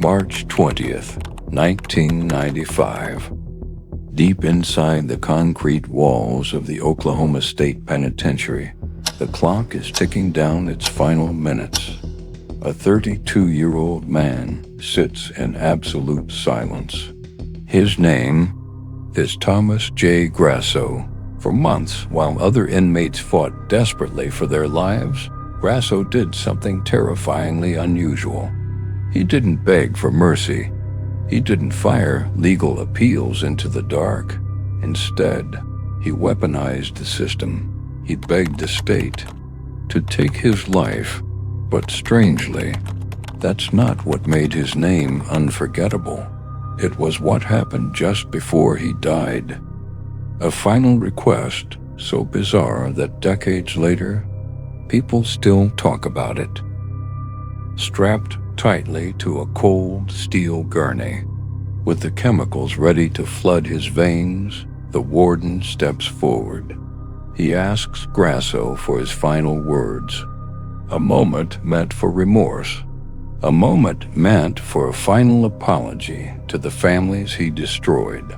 March 20th, 1995. Deep inside the concrete walls of the Oklahoma State Penitentiary, the clock is ticking down its final minutes. A 32-year-old man sits in absolute silence. His name is Thomas J. Grasso. For months, while other inmates fought desperately for their lives, Grasso did something terrifyingly unusual. He didn't beg for mercy. He didn't fire legal appeals into the dark. Instead, he weaponized the system. He begged the state to take his life. But strangely, that's not what made his name unforgettable. It was what happened just before he died. A final request so bizarre that decades later, people still talk about it. Strapped tightly to a cold steel gurney, with the chemicals ready to flood his veins, the warden steps forward. He asks Grasso for his final words. A moment meant for remorse. A moment meant for a final apology to the families he destroyed.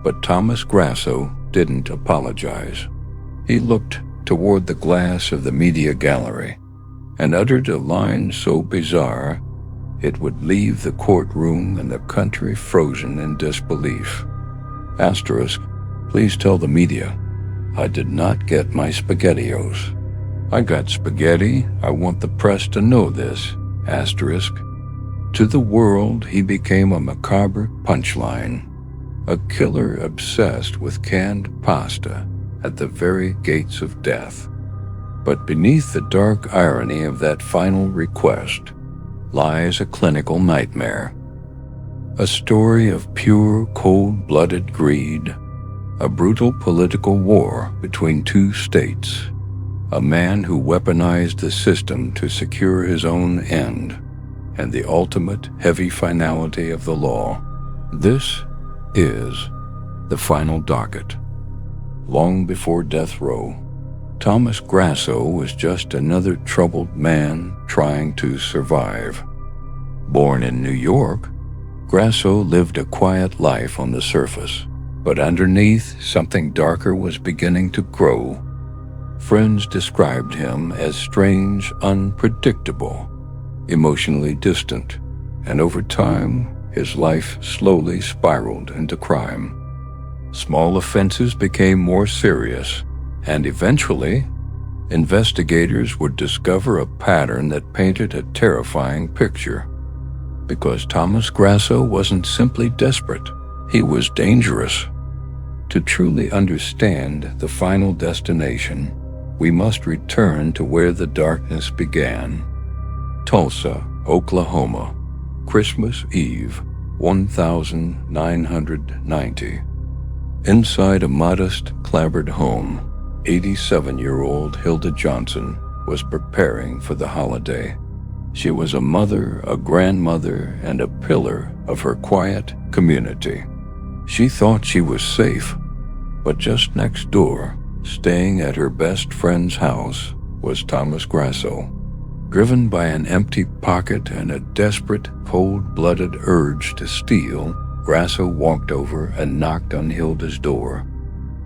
But Thomas Grasso didn't apologize. He looked toward the glass of the media gallery and uttered a line so bizarre it would leave the courtroom and the country frozen in disbelief. Asterisk, please tell the media, I did not get my SpaghettiOs. I got spaghetti, I want the press to know this. Asterisk. To the world, he became a macabre punchline, a killer obsessed with canned pasta at the very gates of death. But beneath the dark irony of that final request lies a clinical nightmare. A story of pure, cold-blooded greed, a brutal political war between two states, a man who weaponized the system to secure his own end, and the ultimate heavy finality of the law. This is the Final Docket. Long before death row, Thomas Grasso was just another troubled man trying to survive. Born in New York, Grasso lived a quiet life on the surface, but underneath, something darker was beginning to grow. Friends described him as strange, unpredictable, emotionally distant, and over time, his life slowly spiraled into crime. Small offenses became more serious, and eventually, investigators would discover a pattern that painted a terrifying picture. Because Thomas Grasso wasn't simply desperate, he was dangerous. To truly understand the final destination, we must return to where the darkness began. Tulsa, Oklahoma, Christmas Eve, 1990. Inside a modest, clapboard home, 87-year-old Hilda Johnson was preparing for the holiday. She was a mother, a grandmother, and a pillar of her quiet community. She thought she was safe, but just next door, staying at her best friend's house, was Thomas Grasso. Driven by an empty pocket and a desperate, cold-blooded urge to steal, Grasso walked over and knocked on Hilda's door.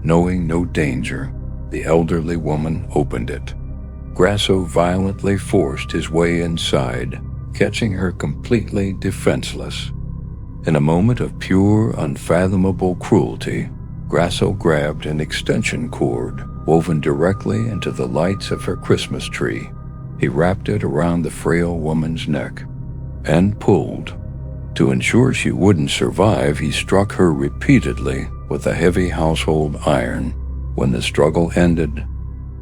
Knowing no danger, the elderly woman opened it. Grasso violently forced his way inside, catching her completely defenseless. In a moment of pure, unfathomable cruelty, Grasso grabbed an extension cord woven directly into the lights of her Christmas tree. He wrapped it around the frail woman's neck and pulled. To ensure she wouldn't survive, he struck her repeatedly with a heavy household iron. When the struggle ended,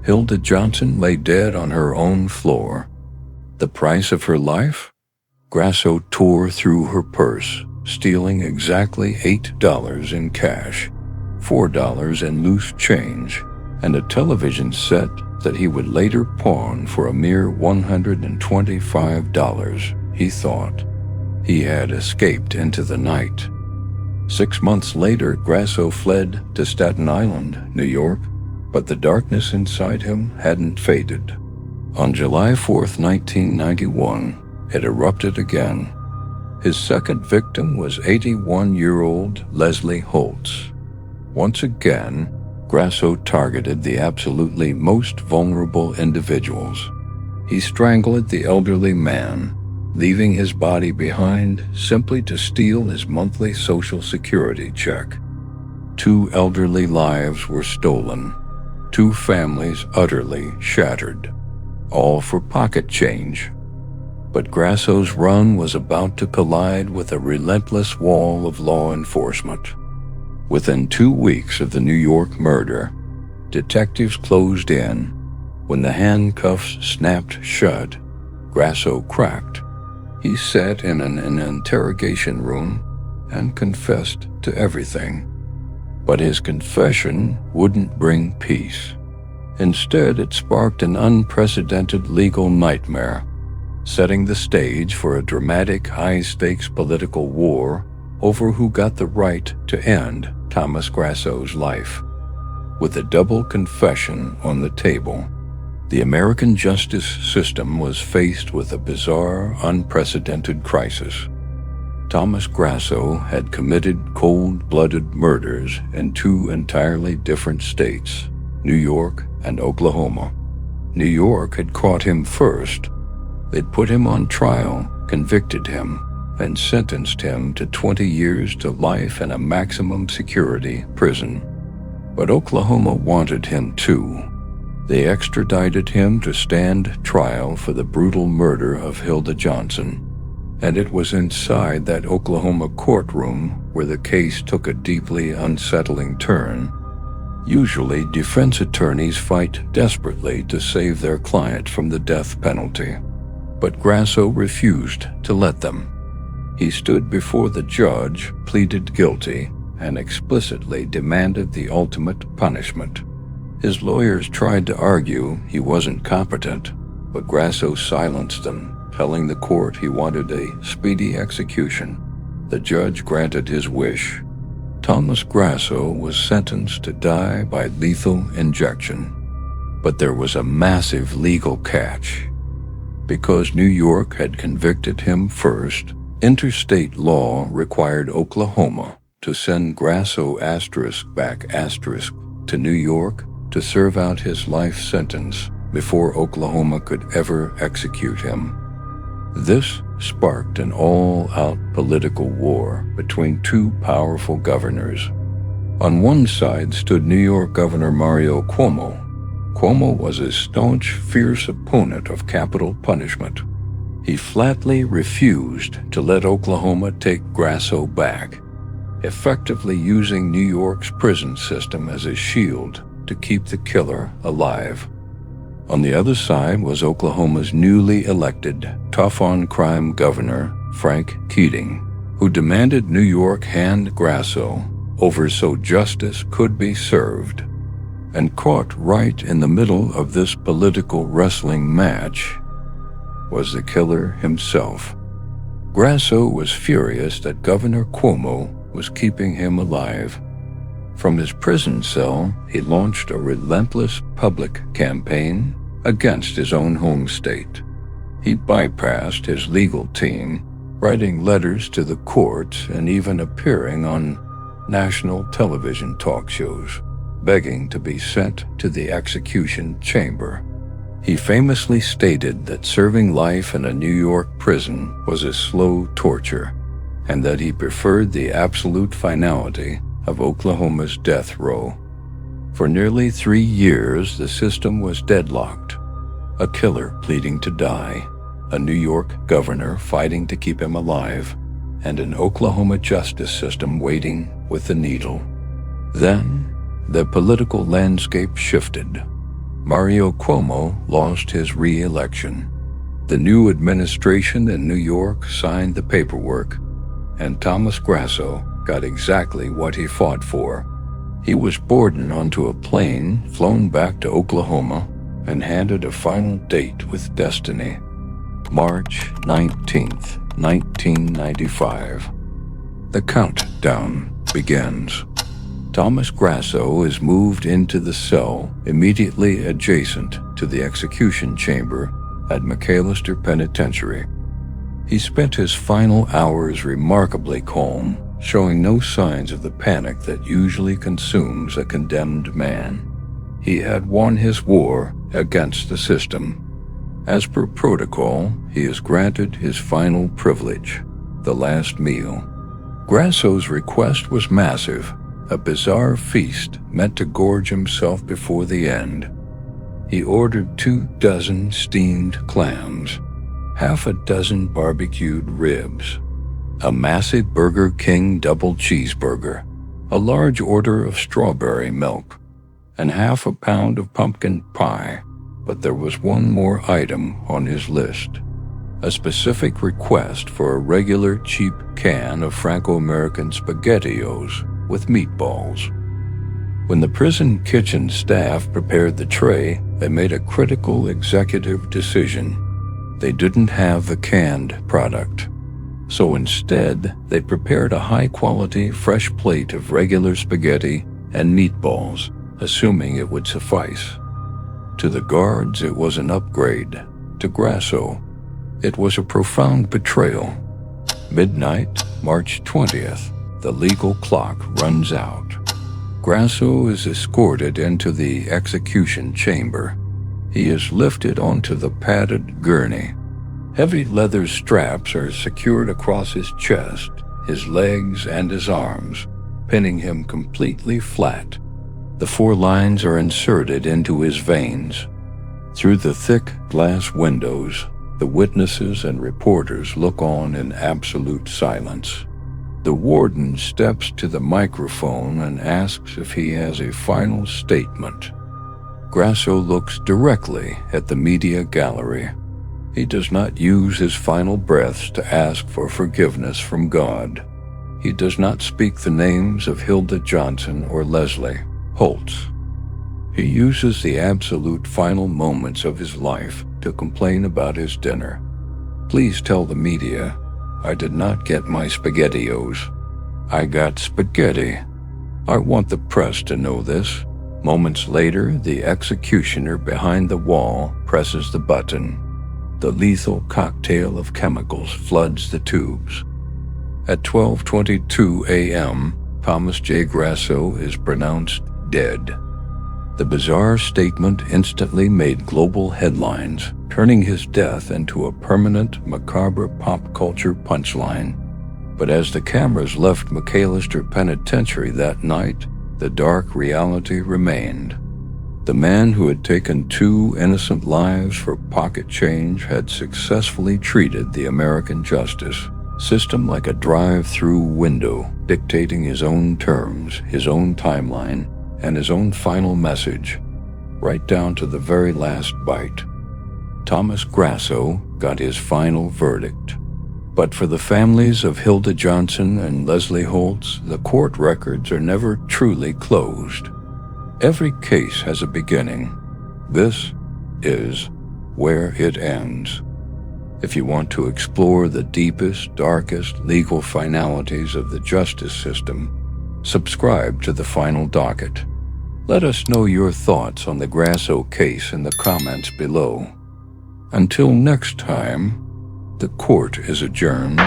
Hilda Johnson lay dead on her own floor. The price of her life? Grasso tore through her purse, stealing exactly $8 in cash, $4 in loose change, and a television set that he would later pawn for a mere $125, he thought. He had escaped into the night. 6 months later, Grasso fled to Staten Island, New York, but the darkness inside him hadn't faded. On July 4th, 1991, it erupted again. His second victim was 81-year-old Leslie Holtz. Once again, Grasso targeted the absolutely most vulnerable individuals. He strangled the elderly man, leaving his body behind simply to steal his monthly Social Security check. 2 elderly lives were stolen, 2 families utterly shattered, all for pocket change. But Grasso's run was about to collide with a relentless wall of law enforcement. Within 2 weeks of the New York murder, detectives closed in. When the handcuffs snapped shut, Grasso cracked. He sat in an interrogation room and confessed to everything. But his confession wouldn't bring peace. Instead, it sparked an unprecedented legal nightmare, setting the stage for a dramatic, high-stakes political war over who got the right to end Thomas Grasso's life. With a double confession on the table, the American justice system was faced with a bizarre, unprecedented crisis. Thomas Grasso had committed cold-blooded murders in 2 entirely different states, New York and Oklahoma. New York had caught him first. They'd put him on trial, convicted him, and sentenced him to 20 years to life in a maximum security prison. But Oklahoma wanted him too. They extradited him to stand trial for the brutal murder of Hilda Johnson. And it was inside that Oklahoma courtroom where the case took a deeply unsettling turn. Usually, defense attorneys fight desperately to save their client from the death penalty. But Grasso refused to let them. He stood before the judge, pleaded guilty, and explicitly demanded the ultimate punishment. His lawyers tried to argue he wasn't competent, but Grasso silenced them, telling the court he wanted a speedy execution. The judge granted his wish. Thomas Grasso was sentenced to die by lethal injection. But there was a massive legal catch. Because New York had convicted him first, interstate law required Oklahoma to send Grasso back to New York to serve out his life sentence before Oklahoma could ever execute him. This sparked an all-out political war between 2 powerful governors. On one side stood New York Governor Mario Cuomo. Cuomo was a staunch, fierce opponent of capital punishment. He flatly refused to let Oklahoma take Grasso back, effectively using New York's prison system as a shield to keep the killer alive. On the other side was Oklahoma's newly elected, tough-on-crime governor, Frank Keating, who demanded New York hand Grasso over so justice could be served. And caught right in the middle of this political wrestling match was the killer himself. Grasso was furious that Governor Cuomo was keeping him alive. From his prison cell, he launched a relentless public campaign against his own home state. He bypassed his legal team, writing letters to the courts and even appearing on national television talk shows, begging to be sent to the execution chamber. He famously stated that serving life in a New York prison was a slow torture, and that he preferred the absolute finality of Oklahoma's death row. For nearly 3 years, the system was deadlocked. A killer pleading to die, a New York governor fighting to keep him alive, and an Oklahoma justice system waiting with the needle. Then, the political landscape shifted. Mario Cuomo lost his re-election. The new administration in New York signed the paperwork, and Thomas Grasso got exactly what he fought for. He was boarded onto a plane, flown back to Oklahoma, and handed a final date with destiny. March 19th, 1995. The countdown begins. Thomas Grasso is moved into the cell immediately adjacent to the execution chamber at McAllister Penitentiary. He spent his final hours remarkably calm, showing no signs of the panic that usually consumes a condemned man. He had won his war against the system. As per protocol, he is granted his final privilege, the last meal. Grasso's request was massive, a bizarre feast meant to gorge himself before the end. He ordered 24 steamed clams, half a dozen barbecued ribs, a massive Burger King double cheeseburger, a large order of strawberry milk, and half a pound of pumpkin pie. But there was one more item on his list, a specific request for a regular cheap can of Franco-American SpaghettiOs with meatballs. When the prison kitchen staff prepared the tray, they made a critical executive decision. They didn't have the canned product. So instead, they prepared a high-quality, fresh plate of regular spaghetti and meatballs, assuming it would suffice. To the guards, it was an upgrade. To Grasso, it was a profound betrayal. Midnight, March 20th, the legal clock runs out. Grasso is escorted into the execution chamber. He is lifted onto the padded gurney. Heavy leather straps are secured across his chest, his legs, and his arms, pinning him completely flat. The 4 lines are inserted into his veins. Through the thick glass windows, the witnesses and reporters look on in absolute silence. The warden steps to the microphone and asks if he has a final statement. Grasso looks directly at the media gallery. He does not use his final breaths to ask for forgiveness from God. He does not speak the names of Hilda Johnson or Leslie Holtz. He uses the absolute final moments of his life to complain about his dinner. Please tell the media, I did not get my SpaghettiOs. I got spaghetti. I want the press to know this. Moments later, the executioner behind the wall presses the button. The lethal cocktail of chemicals floods the tubes. At 12:22 a.m., Thomas J. Grasso is pronounced dead. The bizarre statement instantly made global headlines, turning his death into a permanent, macabre pop culture punchline. But as the cameras left McAllister Penitentiary that night, the dark reality remained. The man who had taken 2 innocent lives for pocket change had successfully treated the American justice system like a drive-through window, dictating his own terms, his own timeline, and his own final message, right down to the very last bite. Thomas Grasso got his final verdict. But for the families of Hilda Johnson and Leslie Holtz, the court records are never truly closed. Every case has a beginning. This is where it ends. If you want to explore the deepest, darkest legal finalities of the justice system, subscribe to the Final Docket. Let us know your thoughts on the Grasso case in the comments below. Until next time, the court is adjourned.